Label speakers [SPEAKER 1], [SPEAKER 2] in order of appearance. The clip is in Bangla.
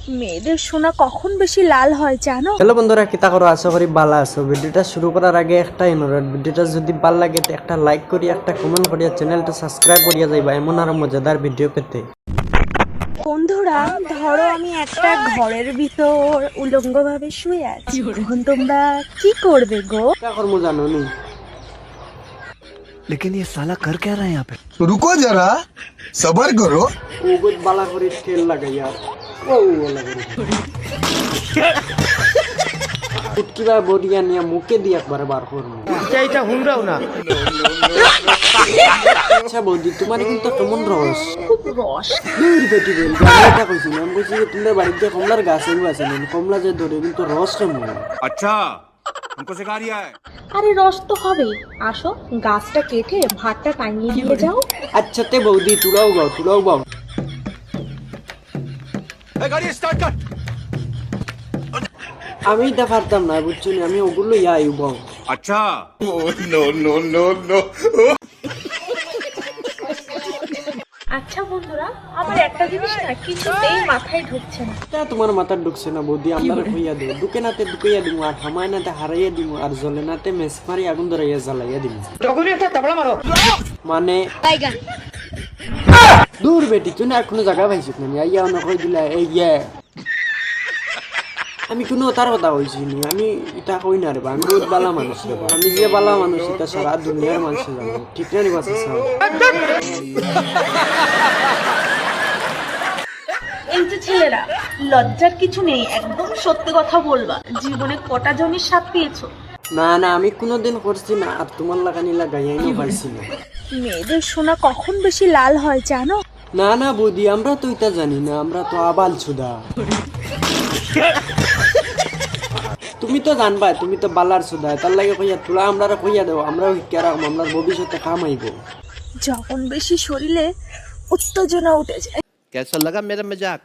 [SPEAKER 1] মেয়েদের সোনা কখন বেশি লাল হয় জানো?
[SPEAKER 2] হ্যালো বন্ধুরা, কিতা করো? আশা করি ভালো আছো। ভিডিওটা শুরু করার আগে একটা অনুরোধ, ভিডিওটা যদি ভালো লাগে তো একটা লাইক করি, একটা কমেন্ট করিয়া চ্যানেলটা সাবস্ক্রাইব করিয়া যাইবা এমন আরো মজাদার ভিডিও পেতে।
[SPEAKER 1] বন্ধুরা, ধরো আমি একটা ঘরের ভিতর উলঙ্গ ভাবে শুয়ে আছি, এখন তোমরা কি করবে গো?
[SPEAKER 2] কিতা করমু জানো নি?
[SPEAKER 3] लेकिन ये साला कर क्या रहा है यहाँ पे?
[SPEAKER 4] रुको जरा सबर करो।
[SPEAKER 2] উগত বালা করে তেল লাগাইয়া ও লাগে ফুটকিবা বড়িয়া নিয়ে মুখে দিয়ে একবার বার করমু।
[SPEAKER 3] এটা হুমরাও না।
[SPEAKER 2] আচ্ছা বৌদি, তোমার কিন্তু কেমন রস?
[SPEAKER 1] খুব রস।
[SPEAKER 2] দূর বেটি বেল এটা কইছি না, আমি কইছি যে তোমার বাড়িতে কমলার গাছ এগুলো আছে না, কমলা যে ধরে কিন্তু রস কেমন?
[SPEAKER 5] अच्छा हमको सिखा रिया है।
[SPEAKER 1] আরে রস তো হবে, আসো গাছটা কেটে ভাতটা টাঙিয়ে দিয়ে যাও।
[SPEAKER 2] আচ্ছা তে বৌদি, তুলাও বাও।
[SPEAKER 5] गाड़ी स्टार्ट कर।
[SPEAKER 2] আমি এটা পারতাম না, বুঝছো না, আমি ওগুলো ইয়াই বাও।
[SPEAKER 5] अच्छा
[SPEAKER 1] আচ্ছা বন্ধুরা, আমার একটা জিনিস না কিছুতেই মাথায় ঢুকছে না।
[SPEAKER 2] তা তোমার মাথার ঢুকছে না বৌদি, আমরা কইয়া দেব ঢুকে নাতে ঢুকাইয়া দিব, আর হামায় নাতে হারাইয়া দিব, আর জলে নাতে মেস মারি আগুন ধরাইয়া জ্বালাইয়া দিব। মানে দূর বেটি, তুই না কোনো জায়গা পাইছিস না, আইয়া অন্য কই দিলা এই ইয়ে। আমি কোনো তার কথা কইছি নি, আমি এটা কই না রে বা, আমি বহুত বালা মানুষ রে বা, আমি যে বালা মানুষ এটা সারা দুনিয়ার মানুষ জানে, ঠিক না রে বাসা সাহেব?
[SPEAKER 1] এই যে ছেলেরা, লজ্জার কিছু নেই, একদম সত্যি কথা বলবা। জীবনে কটা জনের সাথ পেয়েছো?
[SPEAKER 2] না আমি কোনোদিন করছি না, আর তোমার লাগানি লাগাইয়াই পারছি না।
[SPEAKER 1] মেয়েদের সোনা কখন বেশি লাল হয় জানো?
[SPEAKER 2] না বৌদি, আমরা তো এটা জানি না, আমরা তো আবাল সুদা। তুমি তো জানবা, তুমি তো বালার সুদা, তার লাগে কইয়া তোলা আমরা কইয়া দেবো, আমরাও শিক্ষা রাখবো, আমরা ভবিষ্যতে কাম আইব।
[SPEAKER 1] যখন বেশি শরীরে উত্তেজনা উঠে যায়।
[SPEAKER 3] कैसा लगा मेरा मजाक?